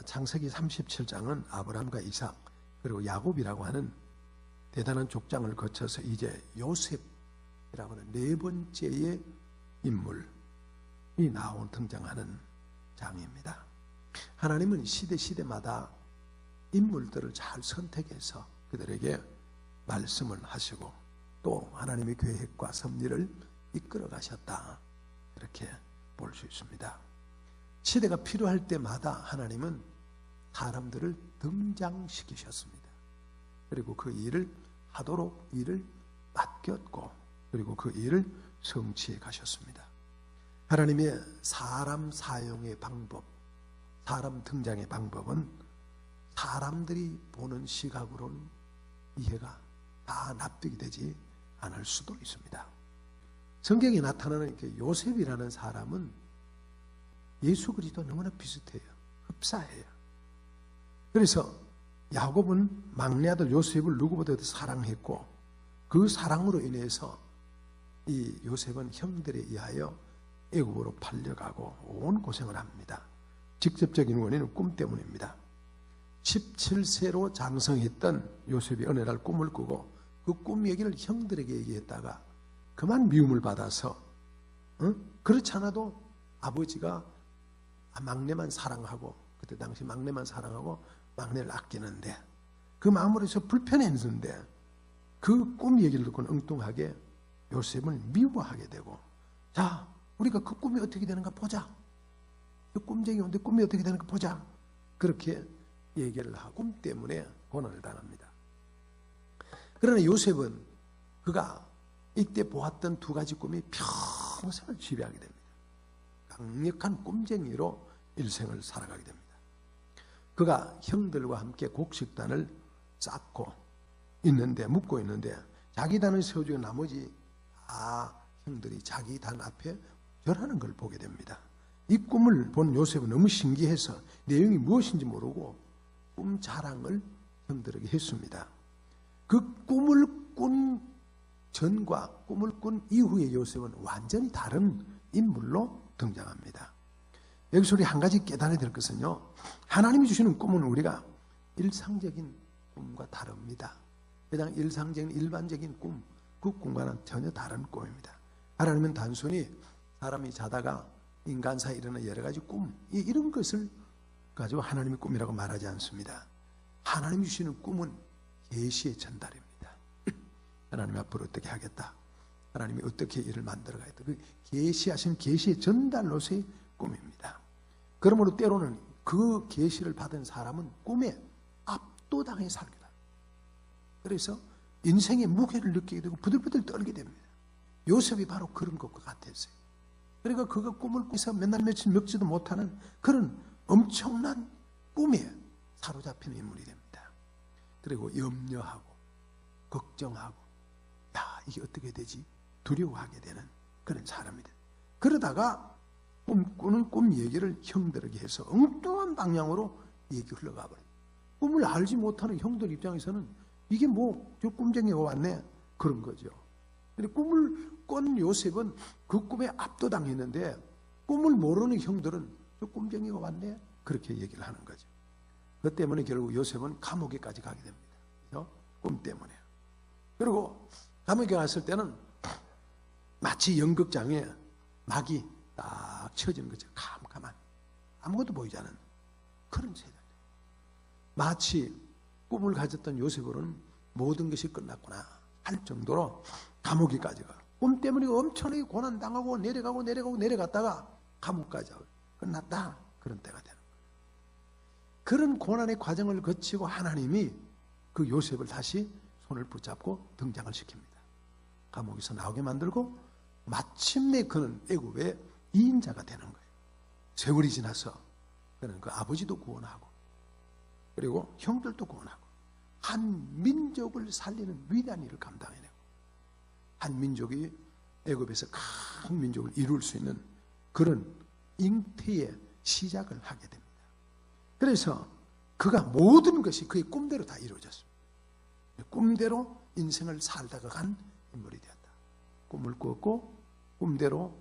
창세기 37장은 아브라함과 이삭 그리고 야곱이라고 하는 대단한 족장을 거쳐서 이제 요셉이라고 하는 네 번째의 인물이 등장하는 장입니다. 하나님은 시대마다 인물들을 잘 선택해서 그들에게 말씀을 하시고 또 하나님의 계획과 섭리를 이끌어 가셨다. 이렇게 볼 수 있습니다. 시대가 필요할 때마다 하나님은 사람들을 등장시키셨습니다. 그리고 그 일을 하도록 일을 맡겼고 그리고 그 일을 성취해 가셨습니다. 하나님의 사람 사용의 방법, 사람 등장의 방법은 사람들이 보는 시각으로는 이해가 다 납득이 되지 않을 수도 있습니다. 성경에 나타나는 요셉이라는 사람은 예수 그리스도 너무나 비슷해요. 흡사해요. 그래서 야곱은 막내 아들 요셉을 누구보다도 사랑했고 그 사랑으로 인해서 이 요셉은 형들에 의하여 애굽으로 팔려가고 온 고생을 합니다. 직접적인 원인은 꿈 때문입니다. 17세로 장성했던 요셉이 어느 날 꿈을 꾸고 그 꿈 얘기를 형들에게 얘기했다가 그만 미움을 받아서 그렇지 않아도 아버지가 막내만 사랑하고 그때 당시 막내만 사랑하고 막내를 아끼는데 그 마음으로 해서 불편했는데 그 꿈 얘기를 듣고는 엉뚱하게 요셉을 미워하게 되고 자 우리가 그 꿈이 어떻게 되는가 보자. 그 꿈쟁이 온데 꿈이 어떻게 되는가 보자. 그렇게 얘기를 하고 꿈 때문에 고난을 당합니다. 그러나 요셉은 그가 이때 보았던 두 가지 꿈이 평생을 지배하게 됩니다. 강력한 꿈쟁이로 일생을 살아가게 됩니다. 그가 형들과 함께 곡식단을 쌓고 있는데 묵고 있는데 자기 단을 세워주고 나머지 다 형들이 자기 단 앞에 절하는 걸 보게 됩니다. 이 꿈을 본 요셉은 너무 신기해서 내용이 무엇인지 모르고 꿈 자랑을 형들에게 했습니다. 그 꿈을 꾼 전과 꿈을 꾼 이후의 요셉은 완전히 다른 인물로 등장합니다. 여기서 우리 한 가지 깨달아야 될 것은요. 하나님이 주시는 꿈은 우리가 일상적인 꿈과 다릅니다. 그냥 일상적인 일반적인 꿈, 그 꿈과는 전혀 다른 꿈입니다. 하나님은 단순히 사람이 자다가 인간사에 일어나는 여러 가지 꿈, 이런 것을 가지고 하나님의 꿈이라고 말하지 않습니다. 하나님이 주시는 꿈은 계시의 전달입니다. 하나님 앞으로 어떻게 하겠다. 하나님이 어떻게 일을 만들어 가겠다. 그 계시하신 계시의 전달로서의 꿈입니다. 그러므로 때로는 그 계시를 받은 사람은 꿈에 압도당해 살게 됩니다. 그래서 인생의 무게를 느끼게 되고 부들부들 떨게 됩니다. 요셉이 바로 그런 것과 같았어요. 그러니까 그가 꿈을 꾸면서 맨날 며칠 먹지도 못하는 그런 엄청난 꿈에 사로잡히는 인물이 됩니다. 그리고 염려하고 걱정하고 야 이게 어떻게 되지? 두려워하게 되는 그런 사람이 됩니다. 그러다가 꿈꾸는 꿈 얘기를 형들에게 해서 엉뚱한 방향으로 얘기 흘러가 버려요. 꿈을 알지 못하는 형들 입장에서는 이게 뭐 저 꿈쟁이가 왔네 그런 거죠. 근데 꿈을 꾼 요셉은 그 꿈에 압도당했는데 꿈을 모르는 형들은 저 꿈쟁이가 왔네 그렇게 얘기를 하는 거죠. 그 때문에 결국 요셉은 감옥에까지 가게 됩니다. 꿈 때문에. 그리고 감옥에 갔을 때는 마치 연극장에 막이 딱 쳐지는 거죠. 캄캄한 아무것도 보이지 않은 그런 세상. 마치 꿈을 가졌던 요셉으로는 모든 것이 끝났구나 할 정도로 감옥에까지 가. 꿈 때문에 엄청나게 고난당하고 내려갔다가 감옥까지 가고 끝났다. 그런 때가 되는 거예요. 그런 고난의 과정을 거치고 하나님이 그 요셉을 다시 손을 붙잡고 등장을 시킵니다. 감옥에서 나오게 만들고 마침내 그는 애굽의 2인자가 되는 거예요. 세월이 지나서 그는 그 아버지도 구원하고 그리고 형들도 구원하고 한 민족을 살리는 위대한 일을 감당해내고 한 민족이 애굽에서 큰 민족을 이룰 수 있는 그런 잉태의 시작을 하게 됩니다. 그래서 그가 모든 것이 그의 꿈대로 다 이루어졌습니다. 꿈대로 인생을 살다가 간 인물이 되었다. 꿈을 꾸었고 꿈대로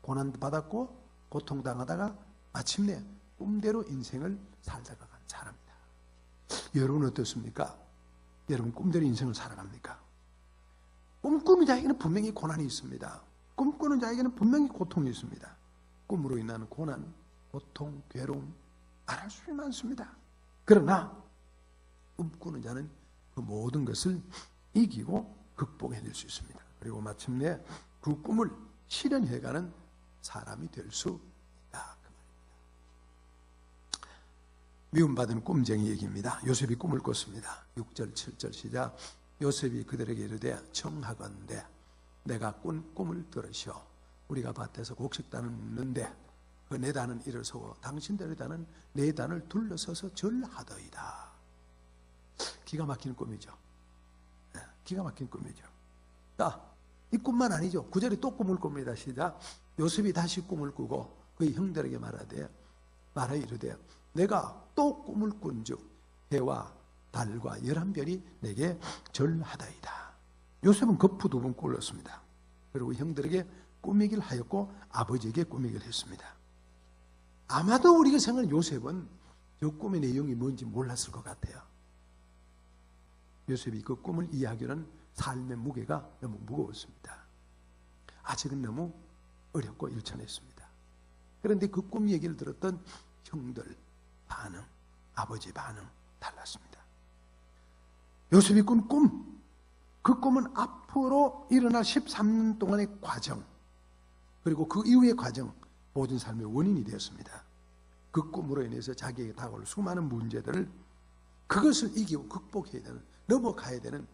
고난도 받았고 고통당하다가 마침내 꿈대로 인생을 살다가 간 사람이다. 여러분 어떻습니까? 여러분 꿈대로 인생을 살아갑니까? 꿈꾸는 자에게는 분명히 고난이 있습니다. 꿈꾸는 자에게는 분명히 고통이 있습니다. 꿈으로 인한 고난, 고통, 괴로움 말할 수 많습니다. 그러나 꿈꾸는 자는 그 모든 것을 이기고 극복해낼 수 있습니다. 그리고 마침내 그 꿈을 실현해가는 사람이 될 수 있다. 그 말입니다. 미움받은 꿈쟁이 얘기입니다. 요셉이 꿈을 꿨습니다. 6절 7절 시작. 요셉이 그들에게 이르되 청하건대 내가 꾼 꿈을 들으시오. 우리가 밭에서 곡식단을 묻는데 그 네 단은 일어서고 당신들의 단은 네 단을 둘러서서 절하더이다. 기가 막힌 꿈이죠. 기가 막힌 꿈이죠. 자, 이 꿈만 아니죠. 9절에 또 꿈을 꿉니다. 시작. 요셉이 다시 꿈을 꾸고 그의 형들에게 말하 이르되 내가 또 꿈을 꾼즉 해와 달과 11별이 내게 절하다이다. 요셉은 거푸 2번 꿀었습니다. 그리고 형들에게 꾸미기를 하였고 아버지에게 꾸미기를 했습니다. 아마도 우리가 생각하는 요셉은 저 꿈의 내용이 뭔지 몰랐을 것 같아요. 요셉이 그 꿈을 이해하기는 삶의 무게가 너무 무거웠습니다. 아직은 너무 어렵고 일천했습니다. 그런데 그 꿈 얘기를 들었던 형들 반응, 아버지 반응 달랐습니다. 요셉이 꾼 꿈, 그 꿈은 앞으로 일어날 13년 동안의 과정, 그리고 그 이후의 과정, 모든 삶의 원인이 되었습니다. 그 꿈으로 인해서 자기에게 다가올 수많은 문제들을 그것을 이기고 극복해야 되는, 넘어가야 되는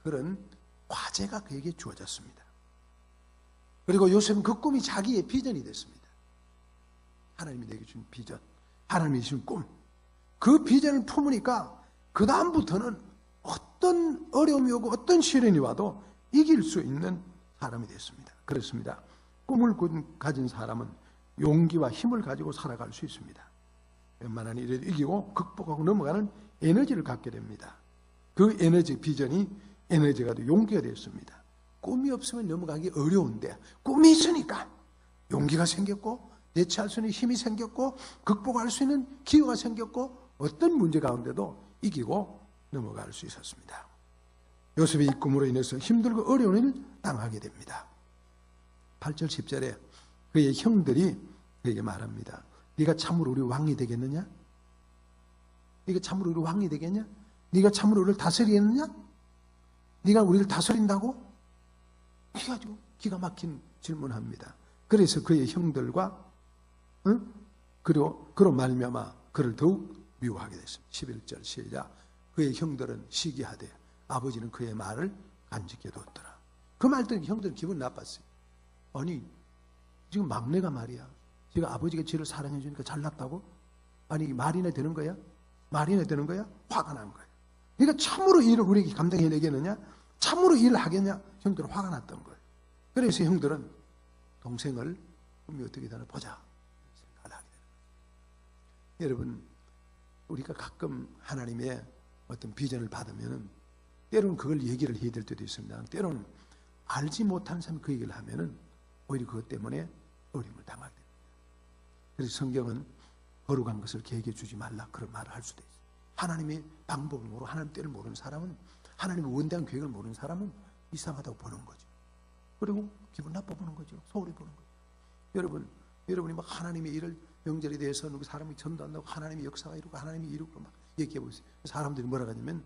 그런 과제가 그에게 주어졌습니다. 그리고 요셉은 그 꿈이 자기의 비전이 됐습니다. 하나님이 내게 준 비전, 하나님이 주신 꿈, 그 비전을 품으니까 그 다음부터는 어떤 어려움이 오고 어떤 시련이 와도 이길 수 있는 사람이 됐습니다. 그렇습니다. 꿈을 가진 사람은 용기와 힘을 가지고 살아갈 수 있습니다. 웬만한 일에도 이기고 극복하고 넘어가는 에너지를 갖게 됩니다. 그 에너지, 비전이 에너지가 되고 용기가 되었습니다. 꿈이 없으면 넘어가기 어려운데 꿈이 있으니까 용기가 생겼고 대처할 수 있는 힘이 생겼고 극복할 수 있는 기회가 생겼고 어떤 문제 가운데도 이기고 넘어갈 수 있었습니다. 요셉이 이 꿈으로 인해서 힘들고 어려운 일을 당하게 됩니다. 8절 10절에 그의 형들이 그에게 말합니다. 네가 참으로 우리 왕이 되겠느냐? 네가 참으로 우리 왕이 되겠냐? 네가 참으로 우리를 다스리겠느냐? 네가 우리를 다스린다고? 해가지고 기가 막힌 질문합니다. 그래서 그의 형들과 그로 말미암아 그를 더욱 미워하게 됐습니다. 11절 시작. 그의 형들은 시기하되 아버지는 그의 말을 간직해 두었더라. 그 말 듣는 형들은 기분 나빴어요. 아니 지금 막내가 말이야. 지금 아버지가 지를 사랑해 주니까 잘났다고? 아니 말이나 되는 거야? 말이나 되는 거야? 화가 난 거야. 네가 참으로 일을 우리에게 감당해내겠느냐? 참으로 일을 하겠냐? 형들은 화가 났던 거예요. 그래서 형들은 동생을 꿈이 어떻게 되나 보자 생각을 하게 되는 거예요. 여러분, 우리가 가끔 하나님의 어떤 비전을 받으면은 때로는 그걸 얘기를 해야 될 때도 있습니다. 때로는 알지 못하는 사람이 그 얘기를 하면은 오히려 그것 때문에 어려움을 당하게 됩니다. 그래서 성경은 거룩한 것을 계획해 주지 말라 그런 말을 할 수도 있어요. 하나님의 방법을 모르고 하나님 때를 모르는 사람은, 하나님의 원대한 계획을 모르는 사람은 이상하다고 보는 거죠. 그리고 기분 나빠 보는 거죠. 소홀히 보는 거죠. 여러분이 막 하나님의 일을 명절에 대해서 누구 사람이 전도한다고 하나님의 역사가 이루고 하나님이 이루고 막 얘기해 보세요. 사람들이 뭐라 하냐면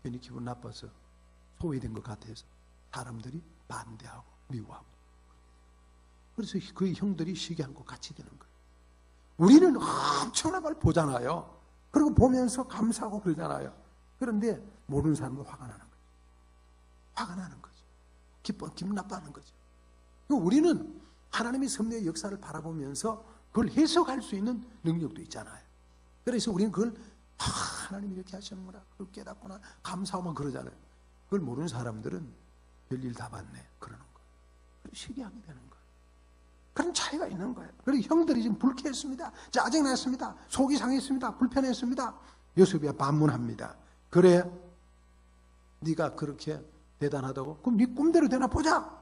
괜히 기분 나빠서 소외된 것 같아서 사람들이 반대하고 미워하고, 그래서 그 형들이 시기한 것 같이 되는 거예요. 우리는 엄청난 걸 보잖아요. 그리고 보면서 감사하고 그러잖아요. 그런데 모르는 사람은 화가 나는 거죠. 화가 나는 거죠. 기분 나빠하는 거죠. 우리는 하나님의 섭리의 역사를 바라보면서 그걸 해석할 수 있는 능력도 있잖아요. 그래서 우리는 그걸 하나님이 이렇게 하시는구나, 그걸 깨닫구나, 감사하면 그러잖아요. 그걸 모르는 사람들은 별일 다 봤네 그러는 거예요. 시기하게 되는 거예요. 그런 차이가 있는 거예요. 그리고 형들이 지금 불쾌했습니다. 짜증났습니다. 속이 상했습니다. 불편했습니다. 요셉이 반문합니다. 그래, 네가 그렇게 대단하다고? 그럼 네 꿈대로 되나 보자.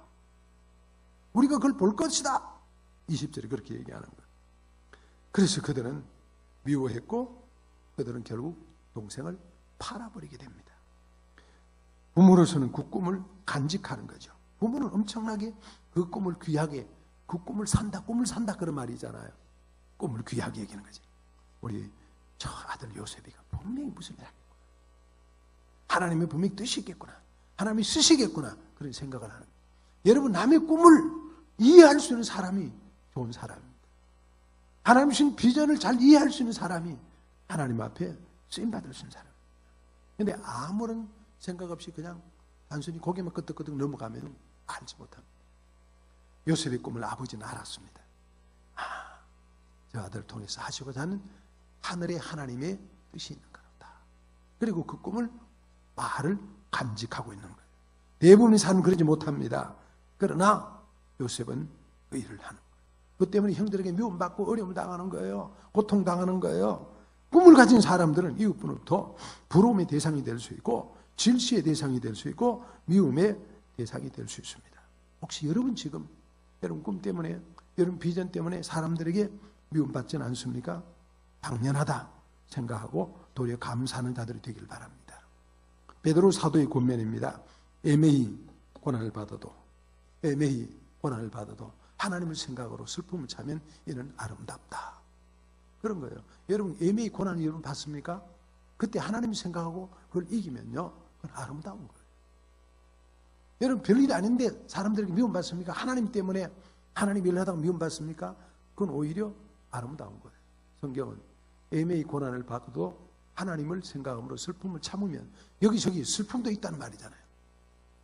우리가 그걸 볼 것이다. 20절에 그렇게 얘기하는 거예요. 그래서 그들은 미워했고 그들은 결국 동생을 팔아버리게 됩니다. 부모로서는 그 꿈을 간직하는 거죠. 부모는 엄청나게 그 꿈을 귀하게, 그 꿈을 산다 그런 말이잖아요. 꿈을 귀하게 여기는 거지. 우리 저 아들 요셉이가 분명히 무슨 일 하겠구나. 하나님의 분명히 뜻이 있겠구나. 하나님이 쓰시겠구나. 그런 생각을 하는 거예요. 여러분, 남의 꿈을 이해할 수 있는 사람이 좋은 사람입니다. 하나님 주신 비전을 잘 이해할 수 있는 사람이 하나님 앞에 쓰임받을 수 있는 사람입니다. 그런데 아무런 생각 없이 그냥 단순히 고개만 끄덕끄덕 넘어가면 알지 못합니다. 요셉의 꿈을 아버지는 알았습니다. 저 아들을 통해서 하시고자 하는 하늘의 하나님의 뜻이 있는 거다. 그리고 그 꿈을 말을 간직하고 있는 거예요. 대부분의 사람은 그러지 못합니다. 그러나 요셉은 그 일을 하는 거예요. 그 때문에 형들에게 미움받고 어려움을 당하는 거예요. 고통당하는 거예요. 꿈을 가진 사람들은 이웃분으로부터 부러움의 대상이 될 수 있고 질시의 대상이 될 수 있고 미움의 대상이 될 수 있습니다. 혹시 여러분 지금 여러분 꿈 때문에 여러분 비전 때문에 사람들에게 미움받지는 않습니까? 당연하다 생각하고 도리어 감사하는 자들이 되길 바랍니다. 베드로 사도의 권면입니다. 애매히 고난을 받아도 하나님을 생각으로 슬픔을 참으면 이는 아름답다. 그런 거예요. 여러분 애매히 고난을 여러분 받습니까? 그때 하나님 생각하고 그걸 이기면요, 그건 아름다운 거예요. 여러분 별일이 아닌데 사람들에게 미움받습니까? 하나님 때문에 하나님 일을 하다가 미움받습니까? 그건 오히려 아름다운 거예요. 성경은 애매히 고난을 받아도 하나님을 생각함으로 슬픔을 참으면 여기저기 슬픔도 있다는 말이잖아요.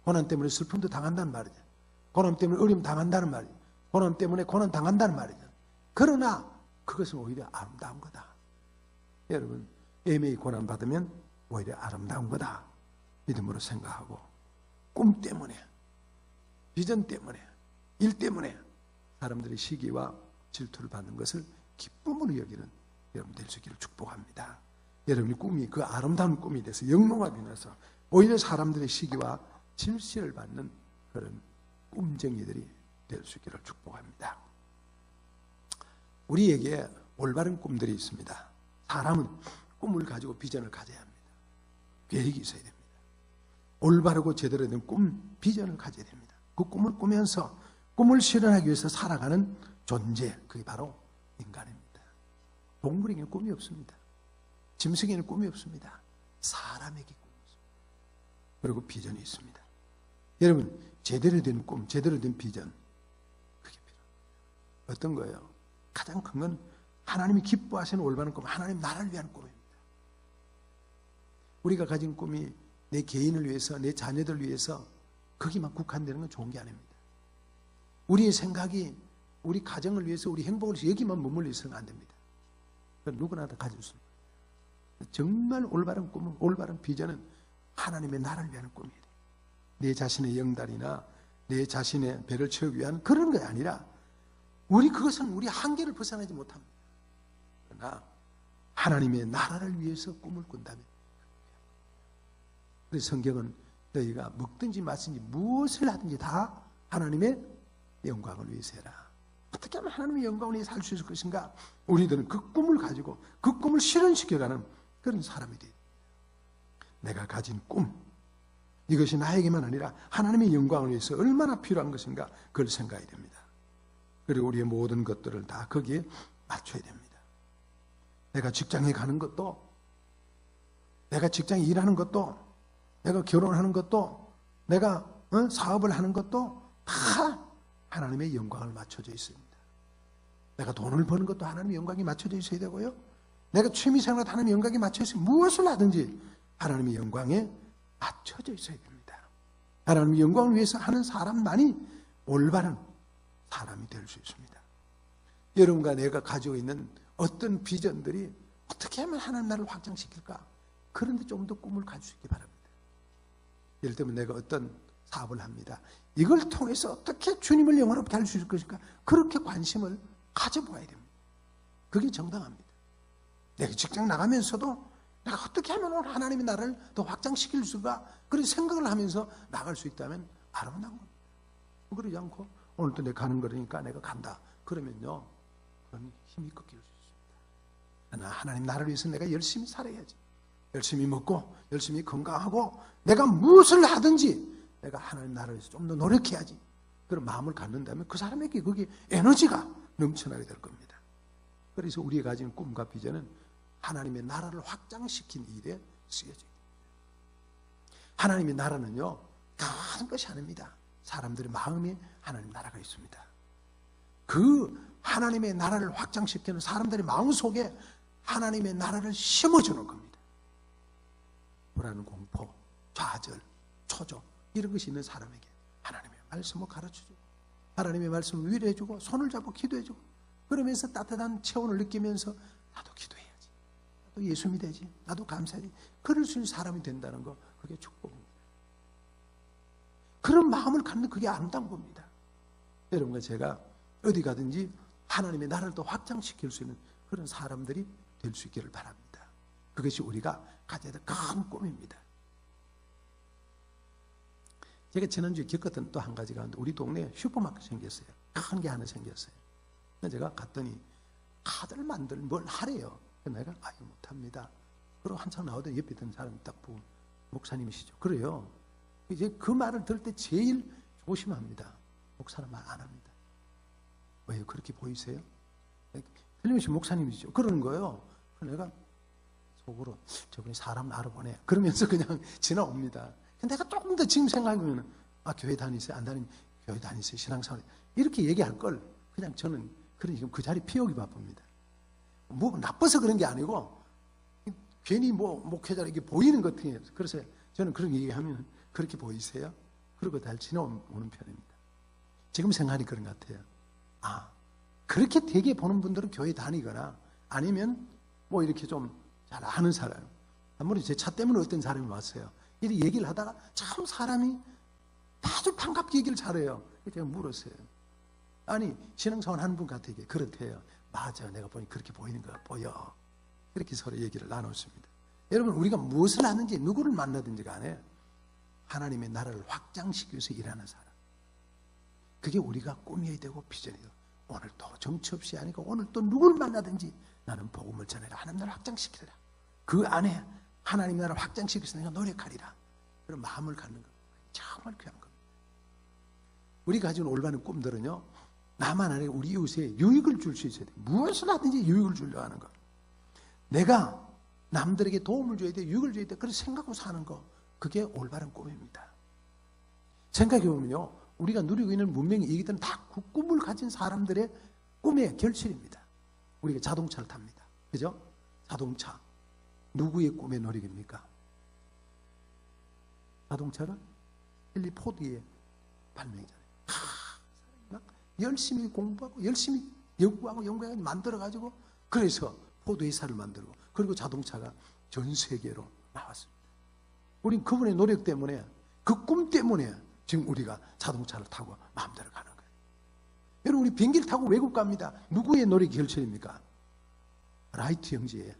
고난 때문에 슬픔도 당한다는 말이죠. 고난 때문에 어려움 당한다는 말이죠. 고난 때문에 고난 당한다는 말이죠. 그러나 그것은 오히려 아름다운 거다. 여러분 애매히 고난 받으면 오히려 아름다운 거다. 믿음으로 생각하고 꿈 때문에, 비전 때문에, 일 때문에 사람들의 시기와 질투를 받는 것을 기쁨으로 여기는 여러분 될 수 있기를 축복합니다. 여러분의 꿈이 그 아름다운 꿈이 돼서 영롱하게 나서 오히려 사람들의 시기와 질시를 받는 그런 꿈쟁이들이 될 수 있기를 축복합니다. 우리에게 올바른 꿈들이 있습니다. 사람은 꿈을 가지고 비전을 가져야 합니다. 계획이 있어야 됩니다. 올바르고 제대로 된 꿈, 비전을 가져야 됩니다. 그 꿈을 꾸면서 꿈을 실현하기 위해서 살아가는 존재, 그게 바로 인간입니다. 동물에게는 꿈이 없습니다. 짐승에게는 꿈이 없습니다. 사람에게 꿈이 있습니다. 그리고 비전이 있습니다. 여러분 제대로 된 꿈, 제대로 된 비전, 그게 필요합니다. 어떤 거예요? 가장 큰 건 하나님이 기뻐하시는 올바른 꿈, 하나님 나라를 위한 꿈입니다. 우리가 가진 꿈이 내 개인을 위해서, 내 자녀들을 위해서 거기만 국한되는 건 좋은 게 아닙니다. 우리의 생각이 우리 가정을 위해서, 우리 행복을 위해서 여기만 머물러 있어서는 안 됩니다. 누구나 다 가질 수 있습니다. 정말 올바른 꿈은, 올바른 비전은 하나님의 나라를 위한 꿈이에요. 내 자신의 영달이나 내 자신의 배를 채우기 위한 그런 게 아니라 그것은 우리 한계를 벗어나지 못합니다. 그러나 하나님의 나라를 위해서 꿈을 꾼다면, 그래서 성경은 너희가 먹든지 마시든지 무엇을 하든지 다 하나님의 영광을 위해서 해라. 어떻게 하면 하나님의 영광을 위해서 할 수 있을 것인가? 우리들은 그 꿈을 가지고 그 꿈을 실현시켜가는 그런 사람이 돼요. 내가 가진 꿈, 이것이 나에게만 아니라 하나님의 영광을 위해서 얼마나 필요한 것인가, 그걸 생각해야 됩니다. 그리고 우리의 모든 것들을 다 거기에 맞춰야 됩니다. 내가 직장에 가는 것도, 내가 직장에 일하는 것도, 내가 결혼하는 것도, 내가 사업을 하는 것도 다 하나님의 영광을 맞춰져 있습니다. 내가 돈을 버는 것도 하나님의 영광이 맞춰져 있어야 되고요. 내가 취미생활도 하나님의 영광에 맞춰져 있어요. 무엇을 하든지 하나님의 영광에 맞춰져 있어야 됩니다. 하나님의 영광을 위해서 하는 사람만이 올바른 사람이 될 수 있습니다. 여러분과 내가 가지고 있는 어떤 비전들이 어떻게 하면 하나님 나라를 확장시킬까? 그런데 좀 더 꿈을 가질 수 있기 바랍니다. 예를 들면 내가 어떤 사업을 합니다. 이걸 통해서 어떻게 주님을 영화롭게 할 수 있을 것인가? 그렇게 관심을 가져보아야 됩니다. 그게 정당합니다. 내가 직장 나가면서도 내가 어떻게 하면 하나님의 나라를 더 확장시킬 수가, 그런 생각을 하면서 나갈 수 있다면 아름다운 겁니다. 그러지 않고 오늘도 내가 가는 거니까 내가 간다. 그러면요, 그건 힘이 꺾일 수 있습니다. 하나님 나라를 위해서 내가 열심히 살아야지. 열심히 먹고 열심히 건강하고 내가 무엇을 하든지 내가 하나님 나라를 위해서 좀 더 노력해야지. 그런 마음을 갖는다면 그 사람에게 거기에 에너지가 넘쳐나게 될 겁니다. 그래서 우리가 가진 꿈과 비전은 하나님의 나라를 확장시킨 일에 쓰여져요. 하나님의 나라는요, 강한 것이 아닙니다. 사람들의 마음에 하나님 나라가 있습니다. 그 하나님의 나라를 확장시키는 사람들의 마음 속에 하나님의 나라를 심어주는 겁니다. 불안, 공포, 좌절, 초조 이런 것이 있는 사람에게 하나님의 말씀을 가르쳐주고 하나님의 말씀을 위로해주고 손을 잡고 기도해주고 그러면서 따뜻한 체온을 느끼면서 나도 기도해야지. 나도 예수 믿어야지. 나도 감사해야지. 그럴 수 있는 사람이 된다는 거 그게 축복입니다. 그런 마음을 갖는 그게 아름다운 겁니다. 여러분과 제가 어디 가든지 하나님의 나라를 더 확장시킬 수 있는 그런 사람들이 될 수 있기를 바랍니다. 그것이 우리가 가져야 될 큰 꿈입니다. 제가 지난주에 겪었던 또 한 가지가 우리 동네에 슈퍼마켓이 생겼어요. 큰 게 하나 생겼어요. 제가 갔더니 카드를 만들 뭘 하래요. 내가 아유 못합니다. 그리고 한참 나오더니 옆에 있던 사람이 딱 보고 목사님이시죠. 그래요. 이제 그 말을 들을 때 제일 조심합니다. 목사는 말 안 합니다. 왜요? 그렇게 보이세요? 틀림없이 목사님이시죠. 그러는 거예요. 내가 속으로 저분이 사람 알아보네. 그러면서 그냥 지나옵니다. 내가 조금 더 지금 생각해보면 교회 다니세요? 안 다니면 교회 다니세요? 신앙생활 이렇게 얘기할 걸 그냥 저는 지금 그 자리 피우기 바쁩니다. 뭐 나빠서 그런 게 아니고 괜히 뭐 목회자로 이게 보이는 것 같아요. 그래서 저는 그런 얘기하면 그렇게 보이세요? 그러고 달 지나오는 편입니다. 지금 생각이 그런 것 같아요. 그렇게 되게 보는 분들은 교회 다니거나 아니면 뭐 이렇게 좀 잘 아는 사람. 아무리 제 차 때문에 어떤 사람이 왔어요. 이렇게 얘기를 하다가 참 사람이 아주 반갑게 얘기를 잘해요. 제가 물었어요. 아니 신앙생활 하는 분 같아. 이게 그렇대요. 맞아. 내가 보니 그렇게 보이는 거야. 보여. 이렇게 서로 얘기를 나눴습니다. 여러분 우리가 무엇을 하는지 누구를 만나든지 간에 하나님의 나라를 확장시키기 위해서 일하는 사람. 그게 우리가 꿈이어야 되고 비전이에요. 오늘 또 정치 없이 아니고 오늘 또 누굴 만나든지 나는 복음을 전해라. 하나님 나라를 확장시키라. 그 안에 하나님 나라를 확장시키기 위해서 내가 노력하리라. 그런 마음을 갖는 것. 정말 귀한 겁니다. 우리가 가지고 올바른 꿈들은요. 나만 아니고 우리 이웃에 유익을 줄 수 있어야 돼. 무엇을 하든지 유익을 주려고 하는 거. 내가 남들에게 도움을 줘야 돼. 유익을 줘야 돼. 그렇게 생각하고 사는 거. 그게 올바른 꿈입니다. 생각해보면요. 우리가 누리고 있는 문명의 얘기들은 다 그 꿈을 가진 사람들의 꿈의 결실입니다. 우리가 자동차를 탑니다. 그죠? 자동차. 누구의 꿈의 노력입니까? 자동차는 헨리 포드의 발명이잖아요. 열심히 공부하고 열심히 연구하고 만들어가지고 그래서 포드 회사를 만들고 그리고 자동차가 전 세계로 나왔습니다. 우린 그분의 노력 때문에 그 꿈 때문에 지금 우리가 자동차를 타고 마음대로 가는 거예요. 여러분 우리 비행기를 타고 외국 갑니다. 누구의 노력이 결실입니까? 라이트 형제의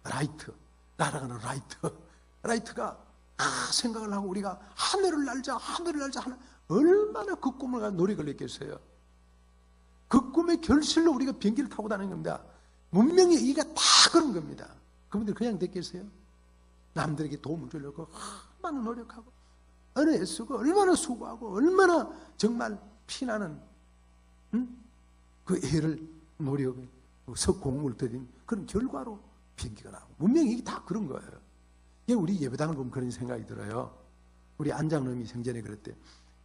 라이트. 날아가는 라이트가 생각을 하고 우리가 하늘을 날자 얼마나 그 꿈을 가지고 노력을 했겠어요. 그 꿈의 결실로 우리가 비행기를 타고 다니는 겁니다. 문명의 이가 다 그런 겁니다. 그분들 그냥 됐겠어요? 남들에게 도움을 주려고 얼마나 노력하고 얼마나 애쓰고 얼마나 수고하고 얼마나 정말 피나는 그 애를 노력을 석공을 들인 그런 결과로 비행기가 나오고 문명이 이게 다 그런 거예요. 우리 예배당을 보면 그런 생각이 들어요. 우리 안장놈이 생전에 그랬대.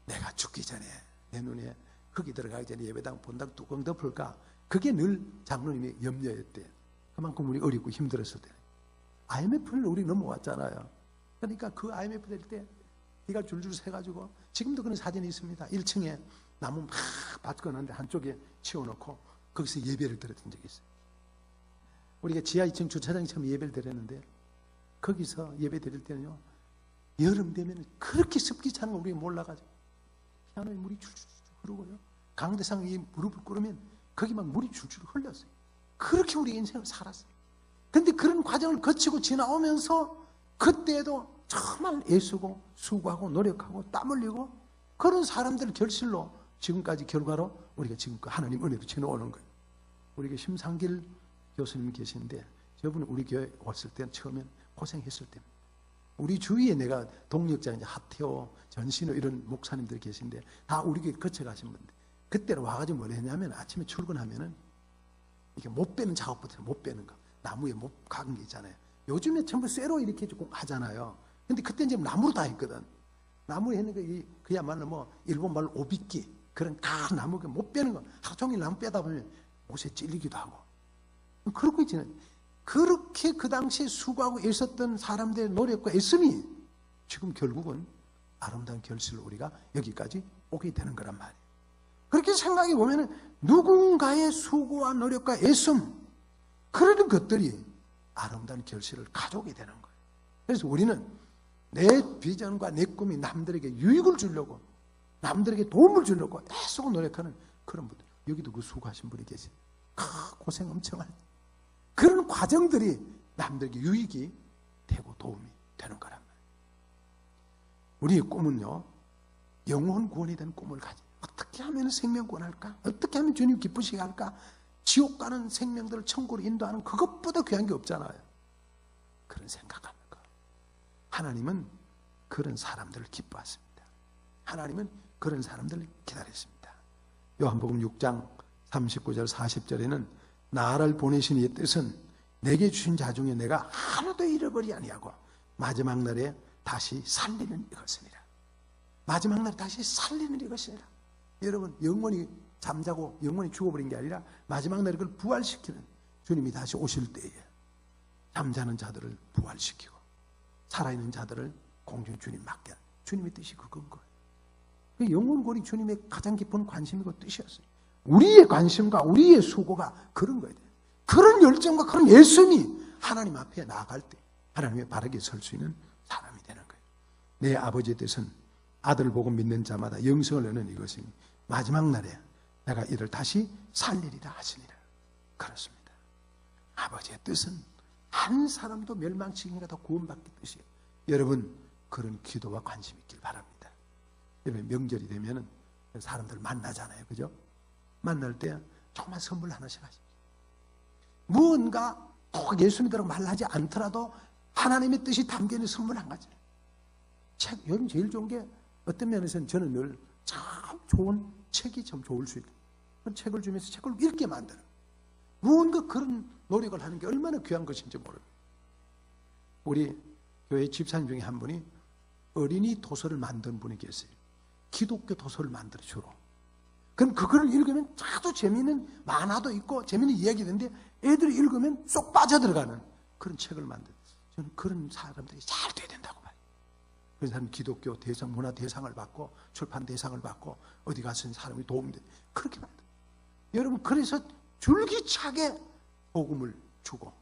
내가 죽기 전에 내 눈에 거기 들어가기 전에 예배당 본다고 뚜껑 덮을까? 그게 늘 장로님의 염려였대. 그만큼 우리 어렵고 힘들었을 때. IMF를 우리 넘어왔잖아요. 그러니까 그 IMF 될 때 비가 줄줄 새가지고 지금도 그런 사진이 있습니다. 1층에 나무 막 밭 거는데 한쪽에 치워놓고 거기서 예배를 드렸던 적이 있어요. 우리가 지하 2층 주차장에 처음 예배를 드렸는데 거기서 예배 드릴 때는요. 여름 되면 그렇게 습기 차는 거 우리가 몰라가지고 피아노에 물이 줄줄 흐르고요. 강대상 위에 무릎을 꿇으면 거기 막 물이 줄줄 흘렀어요. 그렇게 우리 인생을 살았어요. 근데 그런 과정을 거치고 지나오면서 그때도 정말 애쓰고 수고하고 노력하고 땀 흘리고 그런 사람들 결실로 지금까지 결과로 우리가 지금까지 하나님 은혜로 지나오는 거예요. 우리가 심상길 교수님 계신데 저분은 우리 교회 왔을 때는 처음엔 고생했을 때입니다. 우리 주위에 내가 동력자 이제 하태호, 전신호 이런 목사님들이 계신데 다 우리 교회 거쳐가신 분들. 그때는 와가지고 뭘 했냐면 아침에 출근하면은 이게 못 빼는 작업부터 못 빼는 거. 나무에 못 박은 게 있잖아요. 요즘에 전부 쇠로 이렇게 조금 하잖아요. 근데 그때는 지금 나무로 다 했거든. 나무에 했는 거 그야말로 뭐 일본 말로 오비끼 그런 다 나무가 못 빼는 거. 하루 종일 나무 빼다 보면 옷에 찔리기도 하고. 그렇고 있지는 그렇게 그 당시에 수고하고 애썼던 사람들의 노력과 애씀이 지금 결국은 아름다운 결실로 우리가 여기까지 오게 되는 거란 말이에요. 그렇게 생각해 보면은 누군가의 수고와 노력과 애씀 그런 것들이 아름다운 결실을 가져오게 되는 거예요. 그래서 우리는 내 비전과 내 꿈이 남들에게 유익을 주려고 남들에게 도움을 주려고 애쓰고 노력하는 그런 분들, 여기도 그 수고하신 분이 계세요. 고생 엄청 할 그런 과정들이 남들에게 유익이 되고 도움이 되는 거란 말이에요. 우리의 꿈은요, 영혼 구원에 대한 꿈을 가지. 어떻게 하면 생명 구원할까? 어떻게 하면 주님 기쁘시게 할까? 지옥 가는 생명들을 천국으로 인도하는 그것보다 귀한 게 없잖아요. 그런 생각하는 거. 하나님은 그런 사람들을 기뻐하십니다. 하나님은 그런 사람들을 기다렸습니다. 요한복음 6장 39절 40절에는 나를 보내신 이의 뜻은 내게 주신 자 중에 내가 하나도 잃어버리 아니하고 마지막 날에 다시 살리는 이것이니라. 마지막 날에 다시 살리는 이것이니라. 여러분, 영원히 잠자고 영원히 죽어버린 게 아니라 마지막 날에 그걸 부활시키는, 주님이 다시 오실 때에 잠자는 자들을 부활시키고 살아있는 자들을 공중 주님 맡게 하는 주님의 뜻이 그건 거예요. 그 영혼권이 주님의 가장 깊은 관심이고 뜻이었어요. 우리의 관심과 우리의 수고가 그런 거예요. 그런 열정과 그런 애씀이 하나님 앞에 나아갈 때 하나님의 바르게 설 수 있는 사람이 되는 거예요. 내 아버지의 뜻은 아들을 보고 믿는 자마다 영생을 얻는 이것이니 마지막 날에 내가 이를 다시 살리리라 하시니라. 그렇습니다. 아버지의 뜻은 한 사람도 멸망치기가 더 구원받기 뜻이에요. 여러분, 그런 기도와 관심 있길 바랍니다. 여러분, 명절이 되면은 사람들 만나잖아요. 그죠? 만날 때 정말 선물 하나씩 하십시오. 무언가 꼭 예수 믿으라고 말하지 않더라도 하나님의 뜻이 담겨있는 선물 한 가지. 책, 요즘 제일 좋은 게 어떤 면에서는 저는 늘 참 좋은 책이 참 좋을 수 있다. 그런 책을 주면서 책을 읽게 만드는. 무언가 그런 노력을 하는 게 얼마나 귀한 것인지 모릅니다. 우리 교회 집사님 중에 한 분이 어린이 도서를 만든 분이 계세요. 기독교 도서를 만들어 주로. 그럼 그거를 읽으면 아주 재미있는 만화도 있고 재미있는 이야기도 있는데 애들이 읽으면 쏙 빠져들어가는 그런 책을 만들어요. 저는 그런 사람들이 잘 돼야 된다고 봐요. 그런 사람이 기독교 대상, 문화 대상을 받고 출판 대상을 받고 어디 가서 사람이 도움이 돼. 그렇게 만들어요. 여러분, 그래서 줄기차게 복음을 주고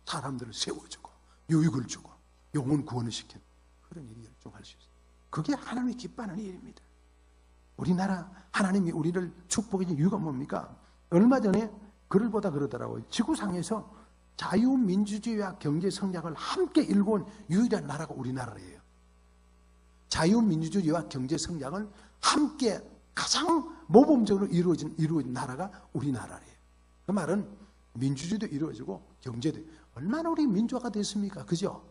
사람들을 세워주고 유익을 주고 영혼 구원을 시키는 그런 일이 열중할 수 있어요. 그게 하나님이 기뻐하는 일입니다. 우리나라 하나님이 우리를 축복해 준 이유가 뭡니까? 얼마 전에 글을 보다 그러더라고요. 지구상에서 자유민주주의와 경제성장을 함께 일궈온 유일한 나라가 우리나라예요. 자유민주주의와 경제성장을 함께 가장 모범적으로 이루어진 나라가 우리나라예요. 그 말은 민주주의도 이루어지고 경제도 얼마나 우리 민주화가 됐습니까? 그죠?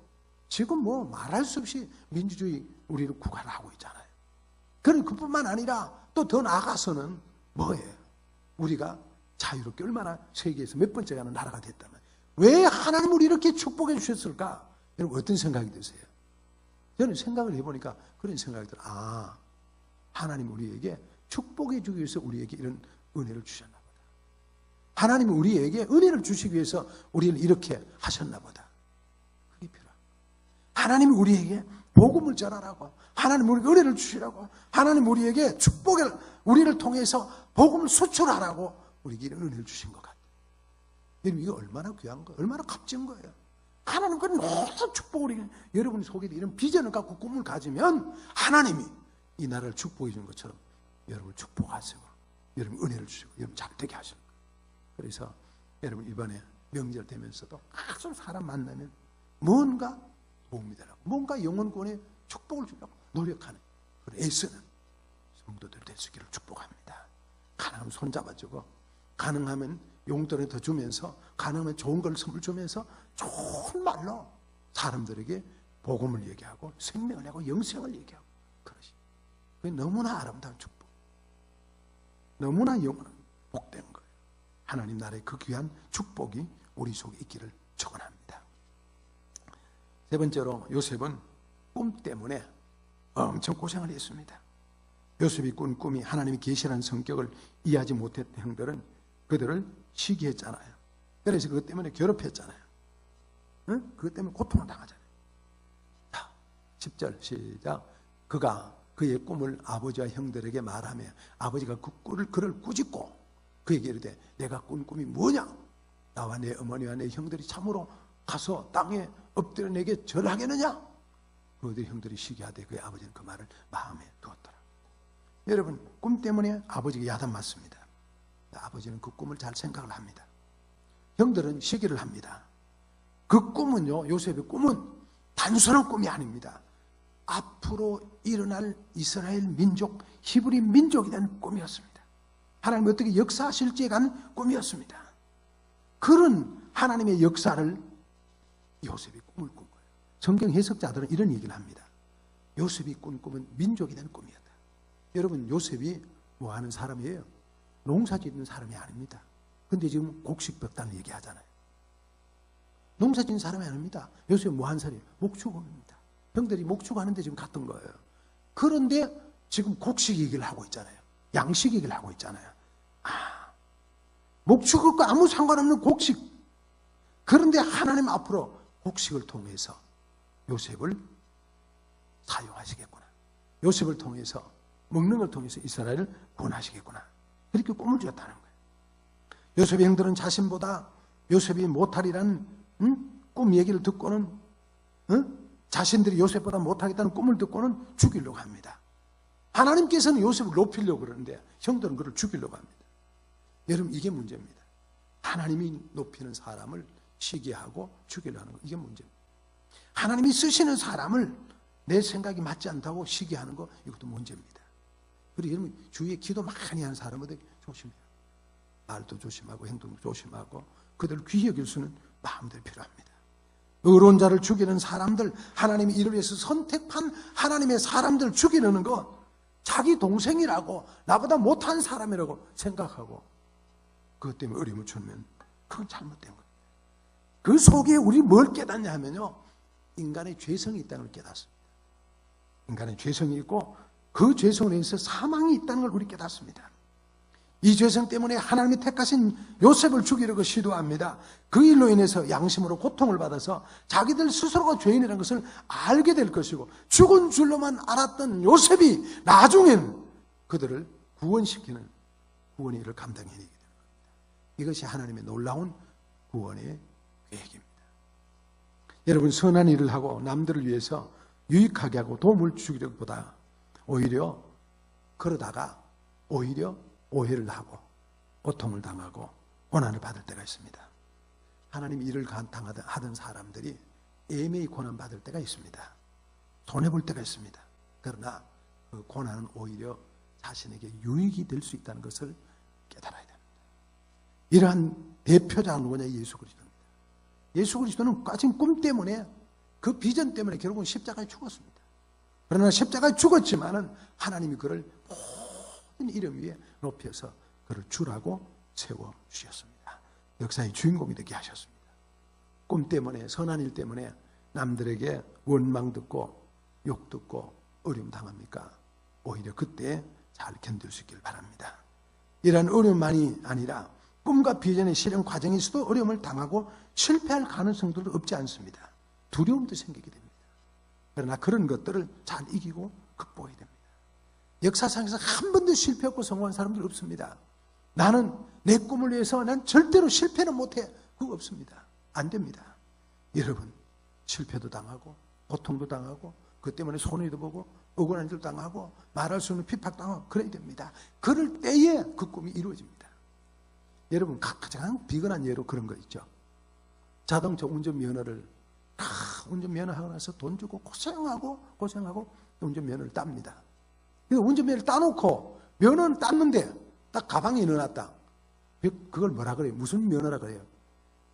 지금 뭐 말할 수 없이 민주주의 우리를 구가하고 있잖아요. 그럼 그뿐만 아니라 또 더 나아가서는 뭐예요? 우리가 자유롭게 얼마나 세계에서 몇 번째 가는 나라가 됐다면 왜 하나님 우리 이렇게 축복해 주셨을까? 여러분, 어떤 생각이 드세요? 저는 생각을 해보니까 그런 생각이 들어요. 아, 하나님 우리에게 축복해 주기 위해서 우리에게 이런 은혜를 주셨나 보다. 하나님이 우리에게 은혜를 주시기 위해서 우리를 이렇게 하셨나 보다. 그게 필요합니다. 하나님이 우리에게 복음을 전하라고, 하나님 우리에게 은혜를 주시라고, 하나님 우리에게 축복을 우리를 통해서 복음을 수출하라고 우리에게 이런 은혜를 주신 것 같아요. 여러분, 이거 얼마나 귀한 거예요? 얼마나 값진 거예요? 하나님 그 모든 축복을 여러분이 속에 이런 비전을 갖고 꿈을 가지면 하나님이 이 나라를 축복해 주는 것처럼 여러분을 축복하시고 여러분 은혜를 주시고 여러분 잘 되게 하시는 거예요. 그래서 여러분 이번에 명절 되면서도 아주 사람 만나면 뭔가 도움이 되라고, 뭔가 영혼권에 축복을 주려고 노력하는 그런 애쓰는 성도들 될 수 있기를 축복합니다. 가능하면 손잡아주고 가능하면 용돈을 더 주면서 가능하면 좋은 걸 선물 주면서 좋은 말로 사람들에게 복음을 얘기하고 생명을 내고 영생을 얘기하고 그러시. 그게 너무나 아름다운 축복, 너무나 영원한 복된 거예요. 하나님 나라의 그 귀한 축복이 우리 속에 있기를 축원합니다. 세 번째로 요셉은 꿈 때문에 엄청 고생을 했습니다. 요셉이 꾼 꿈이 하나님이 계시라는 성격을 이해하지 못했던 형들은 그들을 시기했잖아요. 그래서 그것 때문에 괴롭혔잖아요. 응? 그것 때문에 고통을 당하잖아요. 자, 10절 시작. 그가 그의 꿈을 아버지와 형들에게 말하며 아버지가 그를 꾸짖고 그에게 이르되 내가 꾼 꿈이 뭐냐? 나와 내 어머니와 내 형들이 참으로 가서 땅에 엎드려 내게 절하겠느냐? 그들 형들이 시기하되 그의 아버지는 그 말을 마음에 두었더라. 여러분, 꿈 때문에 아버지가 야단 맞습니다. 아버지는 그 꿈을 잘 생각을 합니다. 형들은 시기를 합니다. 그 꿈은요, 요셉의 꿈은 단순한 꿈이 아닙니다. 앞으로 일어날 이스라엘 민족, 히브리 민족에 대한 꿈이었습니다. 하나님이 어떻게 역사하실지에 관한 꿈이었습니다. 그런 하나님의 역사를 요셉이 꿈을 꾼 거예요. 성경 해석자들은 이런 얘기를 합니다. 요셉이 꾼 꿈은 민족에 대한 꿈이었다. 여러분, 요셉이 뭐 하는 사람이에요? 농사 짓는 사람이 아닙니다. 근데 지금 곡식벽단을 얘기하잖아요. 농사 짓는 사람이 아닙니다. 요셉이 뭐 하는 사람이에요? 목축업입니다. 형들이 목축하는데 지금 갔던 거예요. 그런데 지금 곡식 얘기를 하고 있잖아요. 양식 얘기를 하고 있잖아요. 목축업과 아무 상관없는 곡식. 그런데 하나님 앞으로 곡식을 통해서 요셉을 사용하시겠구나. 요셉을 통해서 먹는 걸 통해서 이스라엘을 구원하시겠구나. 그렇게 꿈을 쥐었다는 거예요. 요셉의 형들은 자신보다 요셉이 못하리라는 꿈 얘기를 듣고는 자신들이 요셉보다 못하겠다는 꿈을 듣고는 죽이려고 합니다. 하나님께서는 요셉을 높이려고 그러는데 형들은 그를 죽이려고 합니다. 여러분, 이게 문제입니다. 하나님이 높이는 사람을 시기하고 죽이려는 거, 이게 문제입니다. 하나님이 쓰시는 사람을 내 생각이 맞지 않다고 시기하는 거, 이것도 문제입니다. 그리고 여러분, 주위에 기도 많이 하는 사람들 조심해요. 말도 조심하고 행동도 조심하고 그들을 귀히 여길 수는 마음대로 필요합니다. 의로운 자를 죽이는 사람들, 하나님이 이를 위해서 선택한 하나님의 사람들 죽이려는 것, 자기 동생이라고 나보다 못한 사람이라고 생각하고 그것 때문에 어려움을 주면 그건 잘못된 거예요. 그 속에 우리 뭘 깨닫냐 하면요, 인간의 죄성이 있다는 걸 깨닫습니다. 인간의 죄성이 있고 그 죄성으로 인해서 사망이 있다는 걸 우리 깨닫습니다. 이 죄성 때문에 하나님이 택하신 요셉을 죽이려고 시도합니다. 그 일로 인해서 양심으로 고통을 받아서 자기들 스스로가 죄인이라는 것을 알게 될 것이고, 죽은 줄로만 알았던 요셉이 나중엔 그들을 구원시키는 구원의 일을 감당해내게 되는 겁니다. 이것이 하나님의 놀라운 구원의 계획입니다. 여러분, 선한 일을 하고 남들을 위해서 유익하게 하고 도움을 주기보다 오히려 그러다가 오히려 오해를 하고 고통을 당하고 고난을 받을 때가 있습니다. 하나님 일을 하던 사람들이 애매히 고난받을 때가 있습니다. 손해볼 때가 있습니다. 그러나 그 고난은 오히려 자신에게 유익이 될 수 있다는 것을 깨달아야 됩니다. 이러한 대표자는 누구냐? 예수 그리스도입니다. 예수 그리스도는 까진 꿈 때문에, 그 비전 때문에 결국은 십자가에 죽었습니다. 그러나 십자가에 죽었지만은 하나님이 그를 모든 이름 위에 높여서 그를 주라고 세워주셨습니다. 역사의 주인공이 되게 하셨습니다. 꿈 때문에, 선한 일 때문에 남들에게 원망 듣고 욕 듣고 어려움 당합니까? 오히려 그때 잘 견딜 수 있길 바랍니다. 이러한 어려움만이 아니라 꿈과 비전의 실현 과정에서도 어려움을 당하고 실패할 가능성도 없지 않습니다. 두려움도 생기게 됩니다. 그러나 그런 것들을 잘 이기고 극복해야 됩니다. 역사상에서 한 번도 실패 없고 성공한 사람들 없습니다. 나는 내 꿈을 위해서 난 절대로 실패는 못해. 그거 없습니다. 안 됩니다. 여러분, 실패도 당하고 고통도 당하고 그 때문에 손해도 보고 억울한 일도 당하고 말할 수 없는 핍박당하고 그래야 됩니다. 그럴 때에 그 꿈이 이루어집니다. 여러분, 가장 비근한 예로 그런 거 있죠. 자동차 운전면허를 운전면허 하고 나서 돈 주고 고생하고 운전면허를 땁니다. 운전면허를 따놓고 면허는 땄는데 딱 가방에 넣어놨다. 그걸 뭐라 그래요? 무슨 면허라 그래요?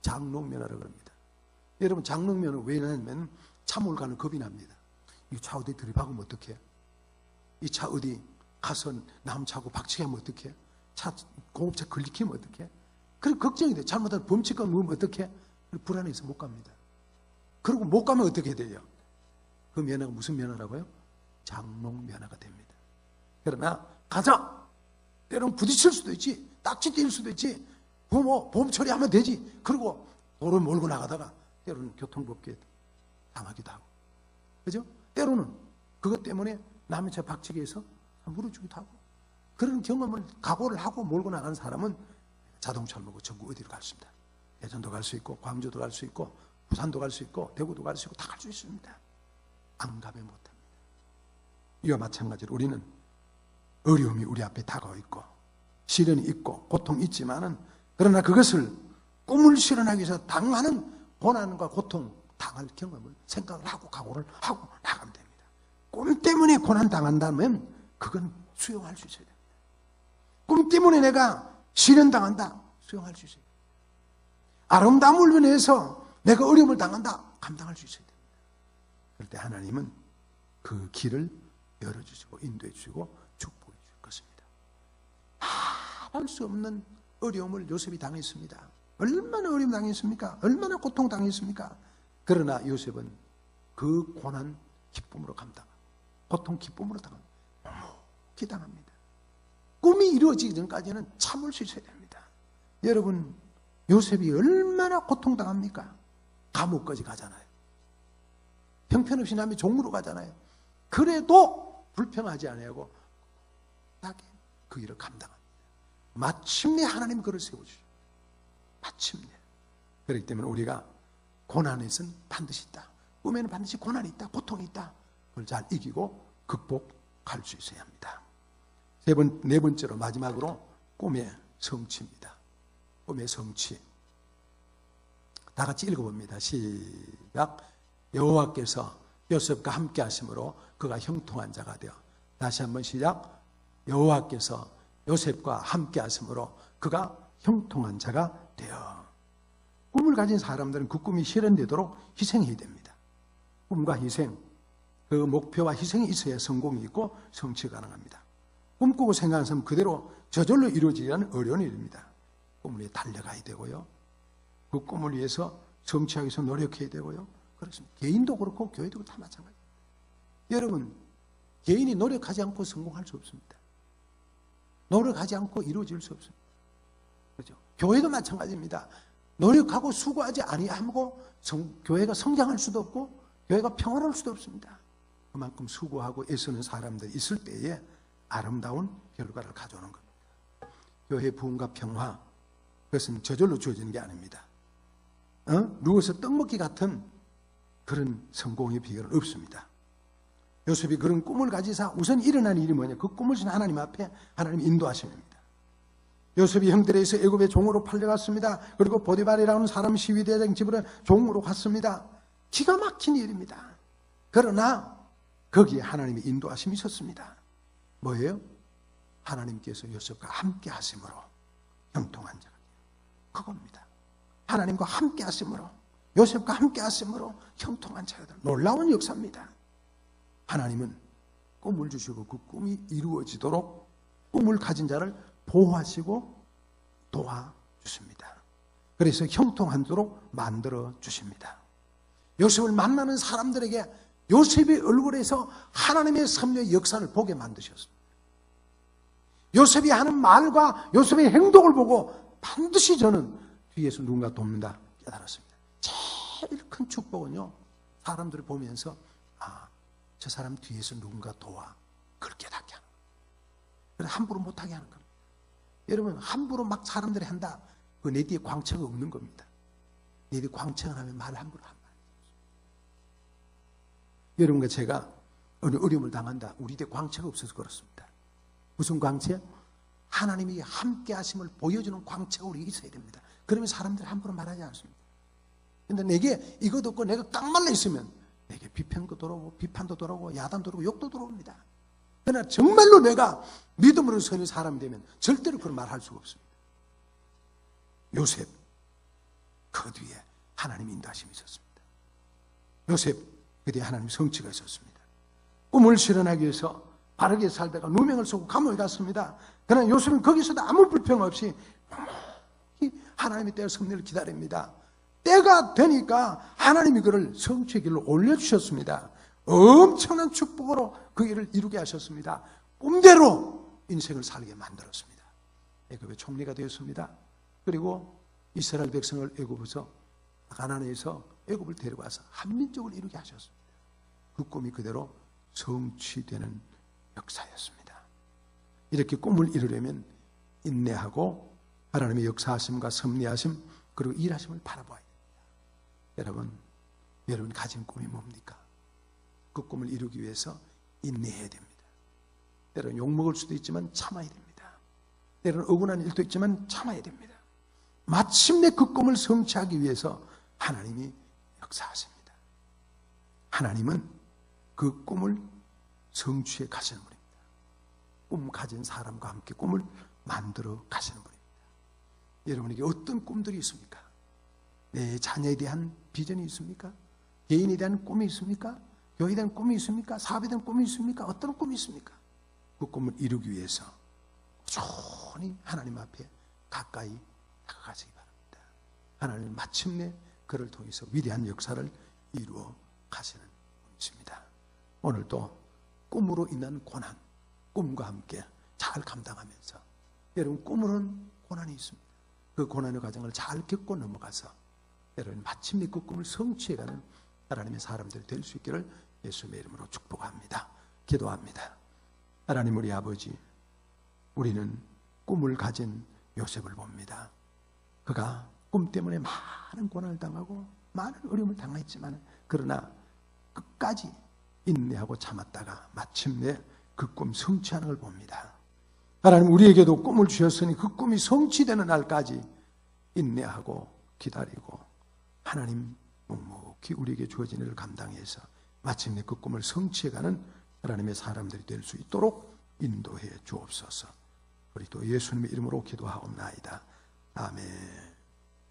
장롱면허라 그럽니다. 여러분, 장롱면허 왜 나냐면 차 몰고 가는 겁이 납니다. 이 차 어디 들이박으면 어떡해? 이 차 어디 가서 남 차고 박치게 하면 어떡해? 차 공업차 걸리키면 어떡해? 그리고 걱정이 돼. 잘못하면 범칙과 누우면 어떡해? 불안해서 못 갑니다. 그리고 못 가면 어떻게 돼요? 그 면허가 무슨 면허라고요? 장롱면허가 됩니다. 그러나 가자! 때로는 부딪힐 수도 있지. 딱지 뛸 수도 있지. 보험 처리하면 되지. 그리고 도로 몰고 나가다가 때로는 교통법규에 당하기도 하고. 그죠? 때로는 그것 때문에 남의 차 박치기 해서 물어주기도 하고. 그런 경험을 각오를 하고 몰고 나가는 사람은 자동차를 몰고 전국 어디로 갈 수 있습니다. 대전도 갈 수 있고, 광주도 갈 수 있고, 부산도 갈 수 있고, 대구도 갈 수 있고, 다 갈 수 있습니다. 안 가면 못합니다. 이와 마찬가지로 우리는 어려움이 우리 앞에 다가와 있고, 시련이 있고, 고통이 있지만은, 그러나 그것을 꿈을 실현하기 위해서 당하는 고난과 고통, 당할 경험을 생각을 하고 각오를 하고 나가면 됩니다. 꿈 때문에 고난 당한다면 그건 수용할 수 있어야 됩니다. 꿈 때문에 내가 시련 당한다, 수용할 수 있어야 됩니다. 아름다움을 위해서 내가 어려움을 당한다, 감당할 수 있어야 됩니다. 그럴 때 하나님은 그 길을 열어주시고 인도해 주시고 축복해 줄 것입니다. 할 수 없는 어려움을 요셉이 당했습니다. 얼마나 어려움 당했습니까? 얼마나 고통 당했습니까? 그러나 요셉은 그 고난 기쁨으로 감당하고 고통 기쁨으로 당합니다. 기당합니다. 꿈이 이루어지기 전까지는 참을 수 있어야 됩니다. 여러분, 요셉이 얼마나 고통당합니까? 감옥까지 가잖아요. 형편없이 남의 종으로 가잖아요. 그래도 불평하지 아니하고 나게 그 일을 감당합니다. 마침내 하나님 그를 세워주죠. 마침내. 그렇기 때문에 우리가 고난에서는 반드시 있다. 꿈에는 반드시 고난이 있다. 고통이 있다. 그걸 잘 이기고 극복할 수 있어야 합니다. 네 번째로 마지막으로 꿈의 성취입니다. 꿈의 성취. 다 같이 읽어봅니다. 시작. 여호와께서 요셉과 함께 하심으로 그가 형통한 자가 되어. 다시 한번 시작. 여호와께서 요셉과 함께 하심으로 그가 형통한 자가 되어. 꿈을 가진 사람들은 그 꿈이 실현되도록 희생해야 됩니다. 꿈과 희생, 그 목표와 희생이 있어야 성공이 있고 성취가 가능합니다. 꿈꾸고 생각하는 사람 그대로 저절로 이루어지기는 어려운 일입니다. 꿈을 위해 달려가야 되고요. 그 꿈을 위해서 성취하기 위해서 노력해야 되고요. 그렇습니다. 개인도 그렇고 교회도 다 마찬가지입니다. 여러분, 개인이 노력하지 않고 성공할 수 없습니다. 노력하지 않고 이루어질 수 없습니다. 그렇죠? 교회도 마찬가지입니다. 노력하고 수고하지 아니하고 교회가 성장할 수도 없고 교회가 평안할 수도 없습니다. 그만큼 수고하고 애쓰는 사람들이 있을 때에 아름다운 결과를 가져오는 겁니다. 교회 부흥과 평화, 그것은 저절로 주어지는 게 아닙니다. 누워서 떡 먹기 같은 그런 성공의 비결은 없습니다. 요셉이 그런 꿈을 가지사 우선 일어난 일이 뭐냐? 그 꿈을 준 하나님 앞에 하나님 인도하십니다. 요셉이 형들에서 애굽의 종으로 팔려갔습니다. 그리고 보디발이라는 사람 시위대장 집으로 종으로 갔습니다. 기가 막힌 일입니다. 그러나 거기에 하나님의 인도하심이 있었습니다. 뭐예요? 하나님께서 요셉과 함께 하심으로 형통한 자가 돼요. 그겁니다. 하나님과 함께 하심으로, 요셉과 함께 하심으로 형통한 자가 돼요. 놀라운 역사입니다. 하나님은 꿈을 주시고 그 꿈이 이루어지도록 꿈을 가진 자를 보호하시고 도와주십니다. 그래서 형통하도록 만들어 주십니다. 요셉을 만나는 사람들에게 요셉의 얼굴에서 하나님의 섭리의 역사를 보게 만드셨습니다. 요셉이 하는 말과 요셉의 행동을 보고 반드시 저는 뒤에서 누군가 돕는다 깨달았습니다. 제일 큰 축복은요, 사람들을 보면서 저 사람 뒤에서 누군가 도와, 그걸 깨닫게 하는 거예요. 그래서 함부로 못하게 하는 겁니다. 여러분, 함부로 막 사람들이 한다, 그 내 뒤에 광채가 없는 겁니다. 내 뒤에 광채가 나면 말을 함부로 한다. 여러분과 제가 어느 어려움을 당한다, 우리 뒤에 광채가 없어서 그렇습니다. 무슨 광채? 하나님이 함께 하심을 보여주는 광채가 우리에게 있어야 됩니다. 그러면 사람들이 함부로 말하지 않습니다. 근데 내게 이것도 없고 내가 깡말라 있으면 내게 비판도 들어오고 비판도 들어오고 야단도 들어오고 욕도 들어옵니다. 그러나 정말로 내가 믿음으로 서는 사람이 되면 절대로 그런 말 할 수가 없습니다. 요셉, 그 뒤에 하나님의 인도하심이 있었습니다. 요셉, 그 뒤에 하나님의 성취가 있었습니다. 꿈을 실현하기 위해서 바르게 살다가 누명을 쓰고 감옥에 갔습니다. 그러나 요셉은 거기서도 아무 불평 없이 하나님의 때와 섭리를 기다립니다. 때가 되니까 하나님이 그를 성취의 길로 올려주셨습니다. 엄청난 축복으로 그 일을 이루게 하셨습니다. 꿈대로 인생을 살게 만들었습니다. 애굽의 총리가 되었습니다. 그리고 이스라엘 백성을 애굽에서 가나안에서 애굽을 데려와서 한민족을 이루게 하셨습니다. 그 꿈이 그대로 성취되는 역사였습니다. 이렇게 꿈을 이루려면 인내하고 하나님의 역사하심과 섭리하심 그리고 일하심을 바라봐야 됩니다. 여러분 가진 꿈이 뭡니까? 그 꿈을 이루기 위해서 인내해야 됩니다. 때로는 욕먹을 수도 있지만 참아야 됩니다. 때로는 억울한 일도 있지만 참아야 됩니다. 마침내 그 꿈을 성취하기 위해서 하나님이 역사하십니다. 하나님은 그 꿈을 성취해 가시는 분입니다. 꿈 가진 사람과 함께 꿈을 만들어 가시는 분입니다. 여러분에게 어떤 꿈들이 있습니까? 내 자녀에 대한 비전이 있습니까? 개인에 대한 꿈이 있습니까? 교회에 대한 꿈이 있습니까? 사업에 대한 꿈이 있습니까? 어떤 꿈이 있습니까? 그 꿈을 이루기 위해서 꾸준히 하나님 앞에 가까이 다가가시기 바랍니다. 하나님은 마침내 그를 통해서 위대한 역사를 이루어 가시는 분이십니다. 오늘도 꿈으로 인한 고난, 꿈과 함께 잘 감당하면서 여러분 꿈으로는 고난이 있습니다. 그 고난의 과정을 잘 겪고 넘어가서 여러분 마침내 그 꿈을 성취해가는 하나님의 사람들이 될 수 있기를 예수님의 이름으로 축복합니다. 기도합니다. 하나님 우리 아버지, 우리는 꿈을 가진 요셉을 봅니다. 그가 꿈 때문에 많은 고난을 당하고 많은 어려움을 당했지만 그러나 끝까지 인내하고 참았다가 마침내 그 꿈 성취하는 걸 봅니다. 하나님 우리에게도 꿈을 주셨으니 그 꿈이 성취되는 날까지 인내하고 기다리고 하나님 묵묵히 우리에게 주어진 일을 감당해서 마침내 그 꿈을 성취해가는 하나님의 사람들이 될 수 있도록 인도해 주옵소서. 우리 또 예수님의 이름으로 기도하옵나이다. 아멘.